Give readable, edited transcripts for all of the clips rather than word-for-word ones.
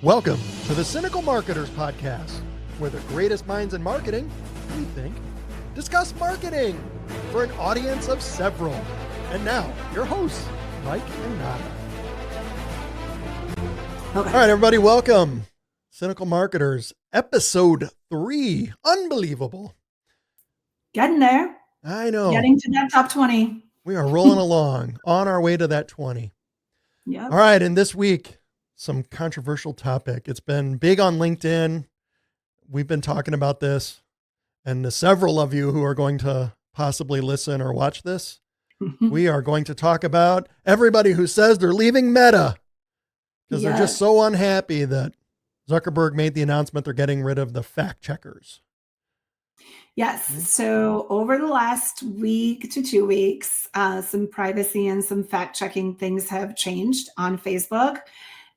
Welcome to the Cynical Marketers Podcast, where the greatest minds in marketing, we think, discuss marketing for an audience of several. And now, your hosts, Mike and Nada. Okay. All right, everybody, welcome. Cynical Marketers, episode 3. Unbelievable. Getting there. I know. Getting to that top 20. We are rolling along on our way to that 20. Yep. All right, and this week, some controversial topic. It's been big on LinkedIn. We've been talking about this, and the several of you who are going to possibly listen or watch this, we are going to talk about everybody who says they're leaving Meta because they're just so unhappy that Zuckerberg made the announcement they're getting rid of the fact checkers. Yes. So over the last week to 2 weeks, some privacy and some fact checking things have changed on Facebook.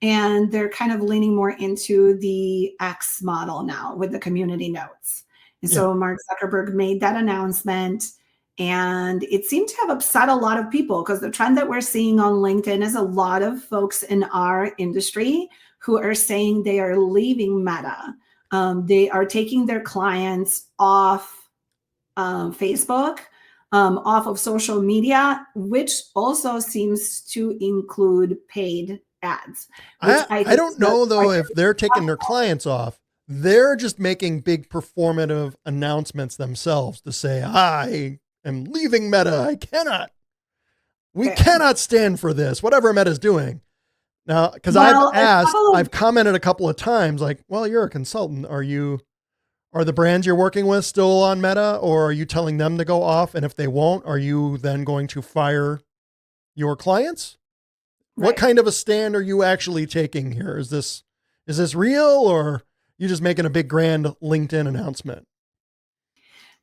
And they're kind of leaning more into the X model now with the community notes. And so Mark Zuckerberg made that announcement, and it seemed to have upset a lot of people because the trend that we're seeing on LinkedIn is a lot of folks in our industry who are saying they are leaving Meta. They are taking their clients off Facebook, off of social media, which also seems to include paid ads. I don't know, though, if they're taking their clients off. They're just making big performative announcements themselves to say, I am leaving Meta. We cannot stand for this, whatever Meta's doing. Now, because I've commented a couple of times, like, well, you're a consultant. Are the brands you're working with still on Meta, or are you telling them to go off? And if they won't, are you then going to fire your clients? Right. What kind of a stand are you actually taking here? Is this real, or you just making a big grand LinkedIn announcement?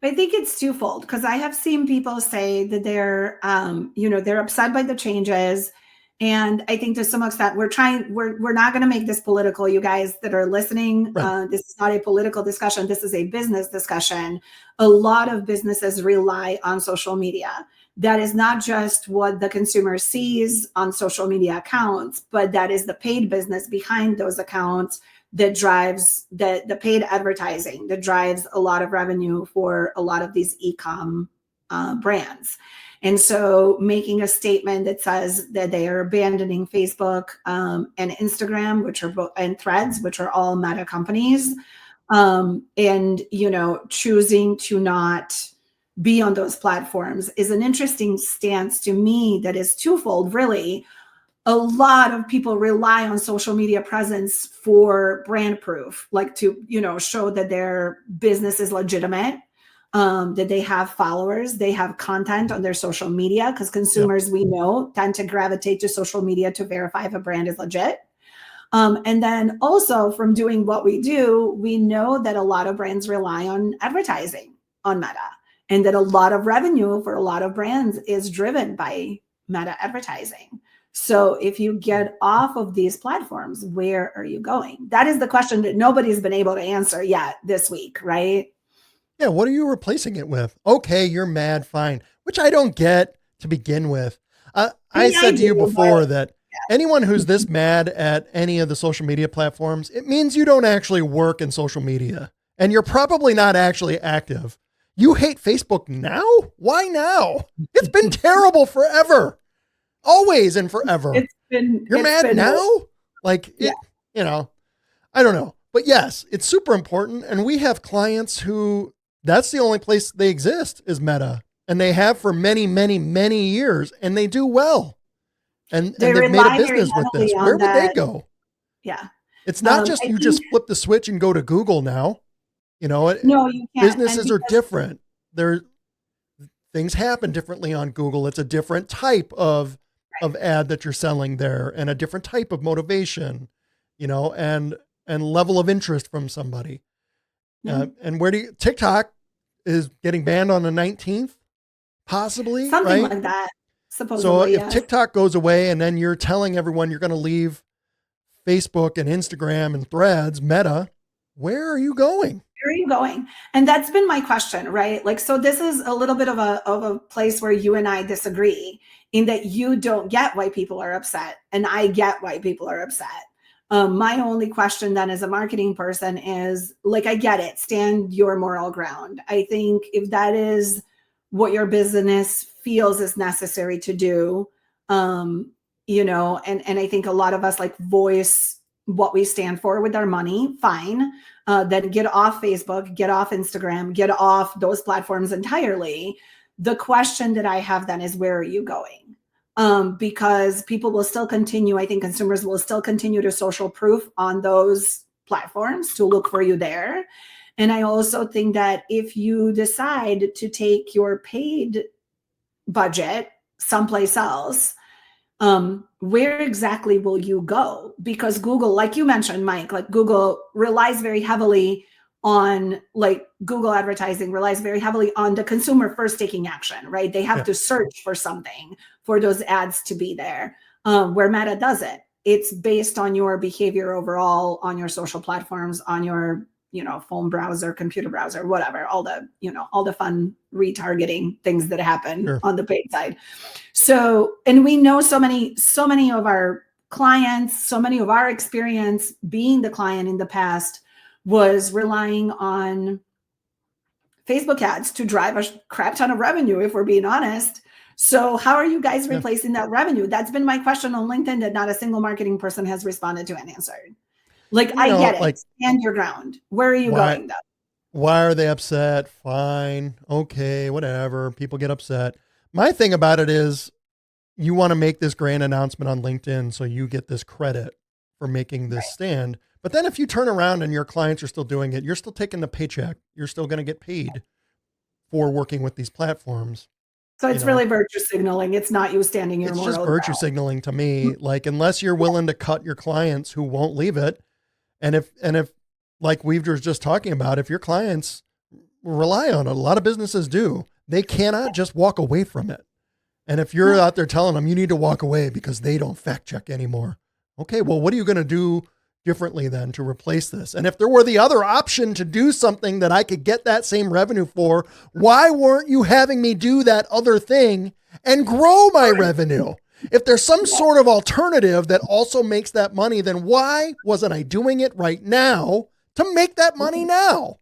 I think it's twofold, because I have seen people say that they're upset by the changes. And I think to some extent we're not going to make this political, you guys that are listening. Right. This is not a political discussion. This is a business discussion. A lot of businesses rely on social media. That is not just what the consumer sees on social media accounts, but that is the paid business behind those accounts that drives the paid advertising that drives a lot of revenue for a lot of these e-com brands. And so making a statement that says that they are abandoning Facebook and Instagram, and Threads, which are all Meta companies, and choosing to not be on those platforms is an interesting stance to me that is twofold, really. A lot of people rely on social media presence for brand proof, like to, show that their business is legitimate, that they have followers, they have content on their social media, because consumers, we know, tend to gravitate to social media to verify if a brand is legit. And then also from doing what we do, we know that a lot of brands rely on advertising on Meta, and that a lot of revenue for a lot of brands is driven by Meta advertising. So if you get off of these platforms, where are you going? That is the question that nobody's been able to answer yet this week, right? Yeah, what are you replacing it with? Okay, you're mad, fine, which I don't get to begin with. I said to you before that anyone who's this mad at any of the social media platforms, it means you don't actually work in social media, and you're probably not actually active. You hate Facebook now? Why now? It's been terrible forever. Always and forever. You're mad now? I don't know. But yes, it's super important. And we have clients who that's the only place they exist is Meta. And they have for many, many, many years, and they do well. And they've made a business with this. Where would they go? Yeah. It's not just you just flip the switch and go to Google now. No, you can't. Businesses are different. Things happen differently on Google. It's a different type of ad that you're selling there, and a different type of motivation, and level of interest from somebody. And TikTok is getting banned on the 19th, possibly, something right? like that. Supposedly. So if TikTok goes away and then you're telling everyone you're going to leave Facebook and Instagram and Threads, Meta, where are you going? Where are you going? And that's been my question, right? Like, so this is a little bit of a place where you and I disagree, in that you don't get why people are upset, and I get why people are upset. My only question then as a marketing person is like, I get it, stand your moral ground. I think if that is what your business feels is necessary to do, and I think a lot of us like voice what we stand for with our money, fine. Then get off Facebook, get off Instagram, get off those platforms entirely. The question that I have then is, where are you going? Because people will still continue, I think consumers will still continue to social proof on those platforms to look for you there. And I also think that if you decide to take your paid budget someplace else, where exactly will you go? Because Google, like you mentioned, Mike, like Google relies very heavily on, like Google advertising relies very heavily on the consumer first taking action, right? They have to search for something for those ads to be there. Where Meta does it, it's based on your behavior overall on your social platforms, on your phone browser, computer browser, whatever, all the fun retargeting things that happen on the paid side. So, and we know so many of our clients, so many of our experience being the client in the past was relying on Facebook ads to drive a crap ton of revenue, if we're being honest. So how are you guys replacing that revenue? That's been my question on LinkedIn that not a single marketing person has responded to and answered. Like, I get it. Like, stand your ground. Where are you going though? Why are they upset? Fine. Okay, whatever. People get upset. My thing about it is you want to make this grand announcement on LinkedIn so you get this credit for making this stand. But then if you turn around and your clients are still doing it, you're still taking the paycheck. You're still going to get paid for working with these platforms. So it's really virtue signaling. It's not you standing your moral ground. It's just virtue signaling to me. Like, unless you're willing to cut your clients who won't leave it. And if like we were just talking about, if your clients rely on it, a lot of businesses do, they cannot just walk away from it. And if you're out there telling them you need to walk away because they don't fact check anymore. Okay, well, what are you going to do differently then to replace this? And if there were the other option to do something that I could get that same revenue for, why weren't you having me do that other thing and grow my revenue? If there's some sort of alternative that also makes that money, then why wasn't I doing it right now to make that money now?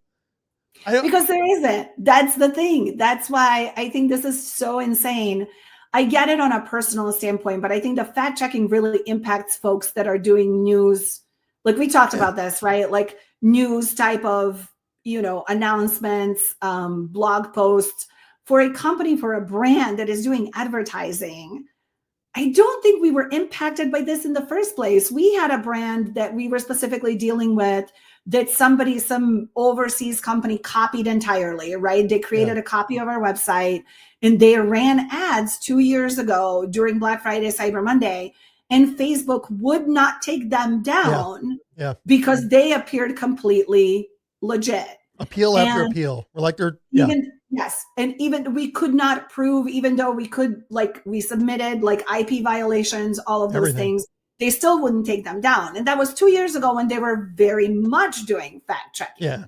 Because there isn't. That's the thing. That's why I think this is so insane. I get it on a personal standpoint, but I think the fact checking really impacts folks that are doing news. Like we talked about this, right? Like news type of, announcements, blog posts for a company, for a brand that is doing advertising. I don't think we were impacted by this in the first place. We had a brand that we were specifically dealing with that some overseas company copied entirely, right? They created a copy of our website and they ran ads 2 years ago during Black Friday, Cyber Monday, and Facebook would not take them down because they appeared completely legit. Appeal after appeal. We're like, Yes. And even we could not prove, even though we could, like we submitted like IP violations, all of those things, they still wouldn't take them down. And that was 2 years ago when they were very much doing fact checking. Yeah.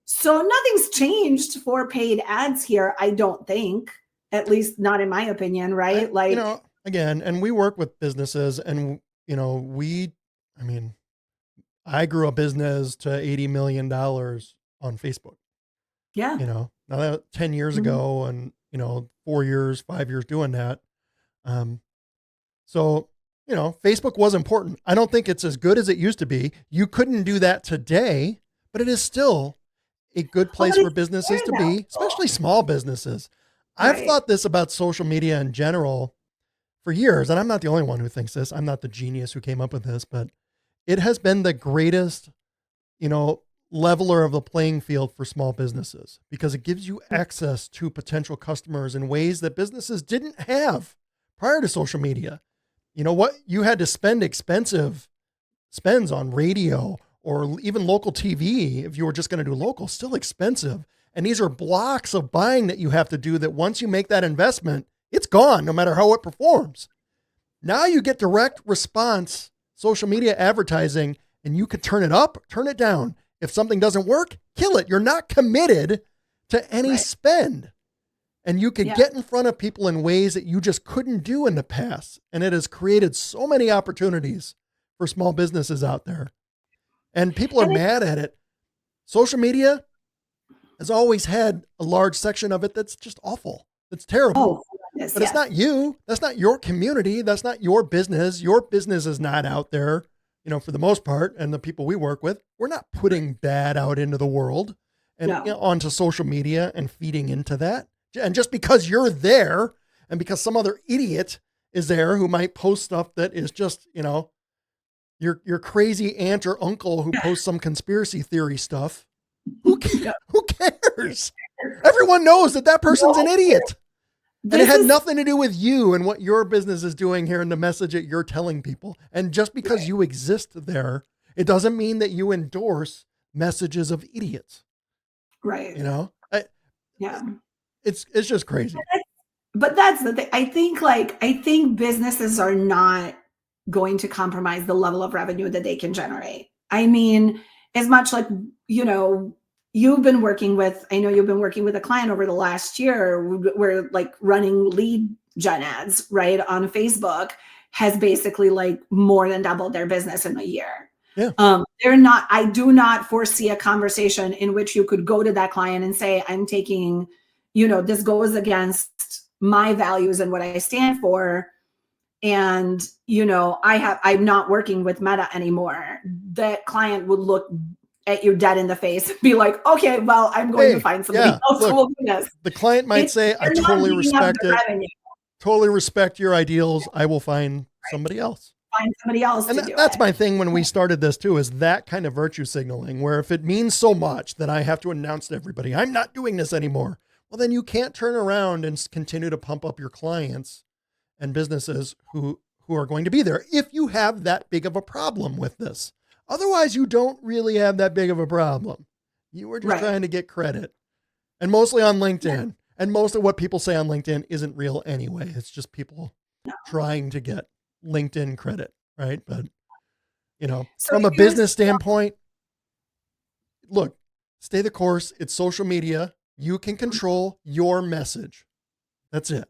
So nothing's changed for paid ads here, I don't think, at least not in my opinion, right? Again, and we work with businesses and, I grew a business to $80 million on Facebook. Yeah. Now that 10 years ago and, 4 years, 5 years doing that. So, Facebook was important. I don't think it's as good as it used to be. You couldn't do that today, but it is still a good place for businesses to be, especially small businesses. Right. I've thought this about social media in general for years, and I'm not the only one who thinks this. I'm not the genius who came up with this, but it has been the greatest, leveler of the playing field for small businesses because it gives you access to potential customers in ways that businesses didn't have prior to social media. You know what? You had to spend expensive spends on radio or even local TV. If you were just going to do local, still expensive. And these are blocks of buying that you have to do that once you make that investment, it's gone no matter how it performs. Now you get direct response social media advertising and you could turn it up, turn it down. If something doesn't work, kill it. You're not committed to any spend. And you can get in front of people in ways that you just couldn't do in the past. And it has created so many opportunities for small businesses out there. And people are mad at it. Social media has always had a large section of it that's just awful. It's terrible. Goodness, But it's not you. That's not your community. That's not your business. Your business is not out there, for the most part. And the people we work with, we're not putting bad out into the world and onto social media and feeding into that. And just because you're there and because some other idiot is there who might post stuff that is just, your crazy aunt or uncle who posts some conspiracy theory stuff. Who cares? Everyone knows that person's an idiot. And it had nothing to do with you and what your business is doing here and the message that you're telling people. And just because you exist there, it doesn't mean that you endorse messages of idiots. Right. It's just crazy. But that's the thing. I think businesses are not going to compromise the level of revenue that they can generate. I mean, as much like, you've been working with a client over the last year where like running lead gen ads, right, on Facebook has basically like more than doubled their business in a year. Yeah. I do not foresee a conversation in which you could go to that client and say, I'm taking, this goes against my values and what I stand for. And, I'm not working with Meta anymore. That client would look at you dead in the face and be like, okay, well, I'm going to find somebody else who will do this. The client might say, I totally respect it. Totally respect your ideals. I will find somebody else. Find somebody else to do it. That's my thing when we started this too, is that kind of virtue signaling, where if it means so much that I have to announce to everybody, I'm not doing this anymore. Well, then you can't turn around and continue to pump up your clients and businesses who are going to be there if you have that big of a problem with this. Otherwise, you don't really have that big of a problem. You were just trying to get credit, and mostly on LinkedIn. And most of what people say on LinkedIn isn't real anyway. It's just people trying to get LinkedIn credit, right? But, from a business standpoint, look, stay the course. It's social media. You can control your message. That's it.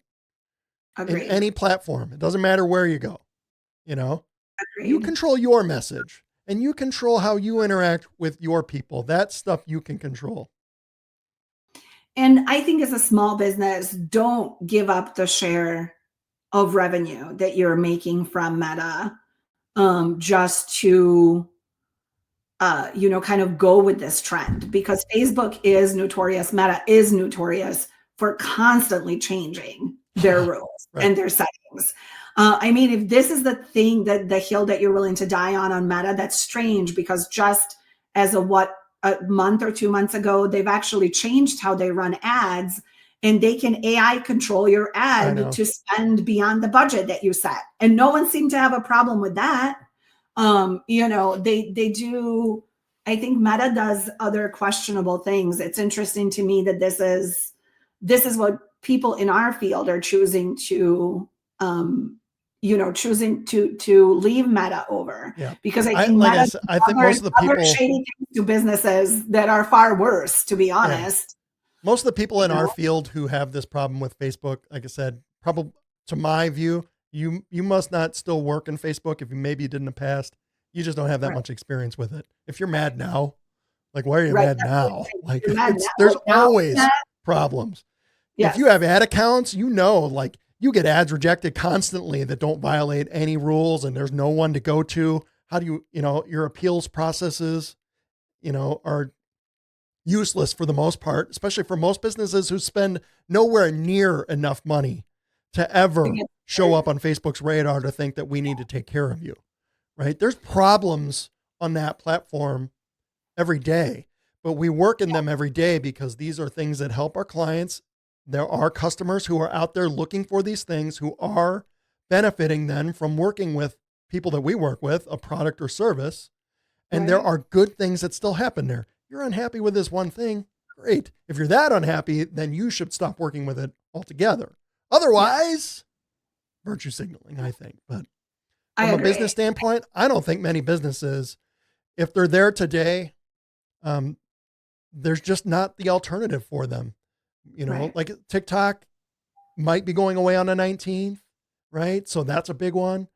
Agreed. In any platform. It doesn't matter where you go. Agreed. You control your message and you control how you interact with your people. That stuff you can control. And I think as a small business, don't give up the share of revenue that you're making from Meta just to, kind of go with this trend, because Facebook is notorious, Meta is notorious for constantly changing their rules and their settings. If this is the thing, that the hill that you're willing to die on Meta, that's strange, because just as a month or 2 months ago, they've actually changed how they run ads, and they can AI control your ad to spend beyond the budget that you set. And no one seemed to have a problem with that. They do. I think Meta does other questionable things. It's interesting to me that this is what people in our field are choosing to leave Meta over, because I think I think most of the people shady things to businesses that are far worse, to be honest. Most of the people in our field who have this problem with Facebook, like I said, probably to my view, you must not still work in Facebook. If maybe you did in the past, you just don't have that much experience with it. If you're mad now, like, why are you mad now? Like, there's always problems. If you have ad accounts, like, you get ads rejected constantly that don't violate any rules, and there's no one to go to. How do you, your appeals processes, are useless for the most part, especially for most businesses who spend nowhere near enough money to ever show up on Facebook's radar to think that we need to take care of you, right? There's problems on that platform every day, but we work in them every day because these are things that help our clients. There are customers who are out there looking for these things, who are benefiting then from working with people that we work with, a product or service. And there are good things that still happen there. You're unhappy with this one thing. Great. If you're that unhappy, then you should stop working with it altogether. Otherwise, virtue signaling, I think. But from a business standpoint, I don't think many businesses, if they're there today, there's just not the alternative for them. Like TikTok might be going away on the 19th, right? So that's a big one.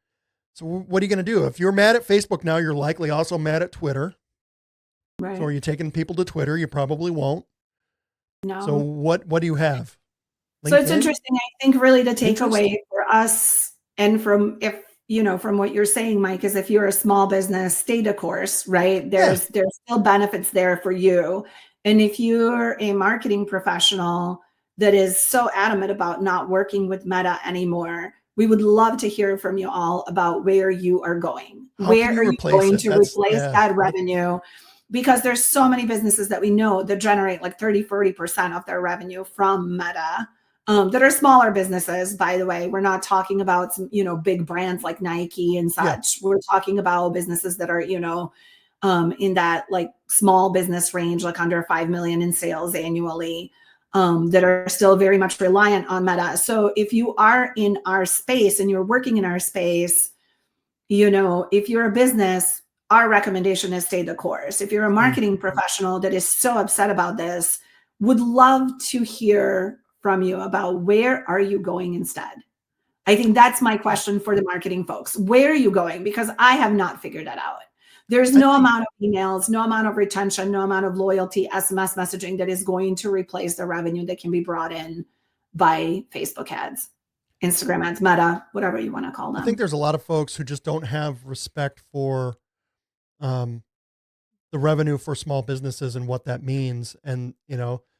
So what are you going to do? If you're mad at Facebook now, you're likely also mad at Twitter. So are Right. you taking people to Twitter? You probably won't. So No. what do you have? So it's LinkedIn? interesting. I think really the Pinterest? takeaway for us and from if from what you're saying, Mike, is if you're a small business, stay the course, right? Yeah. There's still benefits there for you. And if you're a marketing professional that is so adamant about not working with Meta anymore, we would love to hear from you all about where you are going. How can Where you are you replace going it? to That's replace yeah. that revenue? Because there's so many businesses that we know that generate like 30-40% of their revenue from Meta, that are smaller businesses, by the way. We're not talking about some, big brands like Nike and Yeah. such. We're talking about businesses that are, in that like small business range, like under 5 million in sales annually, that are still very much reliant on Meta. So if you are in our space and you're working in our space, if you're a business, our recommendation is stay the course. If you're a Mm. marketing professional that is so upset about this, would love to hear from you about where are you going instead? I think that's my Yeah. question for the marketing folks. Where are you going? Because I have not figured that out. There's I no think amount of emails, no amount of retention, no amount of loyalty, SMS messaging that is going to replace the revenue that can be brought in by Facebook ads, Instagram ads, Meta, whatever you want to call I think them. there's a lot of folks who just don't have respect for um, the revenue for small businesses and what that means. And,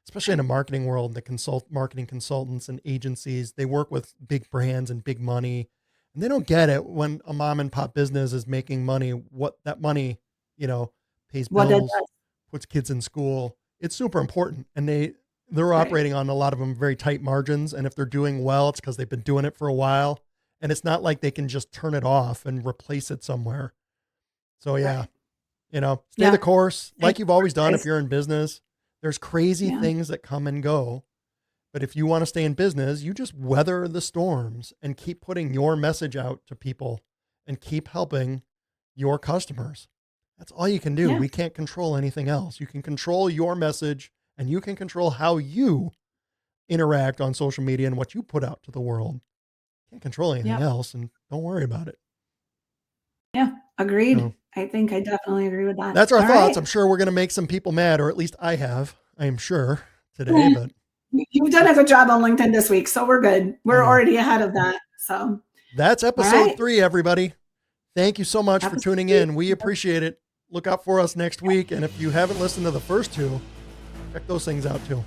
especially in a marketing world, the marketing consultants and agencies, they work with big brands and big money, and they don't get it when a mom and pop business is making money, what that money, pays What that bills, does, puts kids in school. It's super important. And they're right? operating on a lot of them very tight margins. And if they're doing well, it's because they've been doing it for a while. And it's not like they can just turn it off and replace it somewhere. So yeah, Right. stay the Yeah. course Stay like you've always done. If guys. you're in business, there's crazy Yeah. things that come and go. But if you want to stay in business, you just weather the storms and keep putting your message out to people and keep helping your customers. That's all you can do. Yeah. We can't control anything else. You can control your message and you can control how you interact on social media and what you put out to the world. Can't control anything Yep. else, and don't worry about it. Yeah. Agreed. So I think I definitely agree with that. that's our All thoughts. right. I'm sure we're going to make some people mad, or at least I have, I am sure today, but You've done a that's, good job on LinkedIn this week, so we're good. I We're know already ahead of that. So, that's all episode right. 3, everybody. Thank you so much for Episode tuning 3. in. We appreciate it. Look out for us next week. And if you haven't listened to the first 2, check those things out too.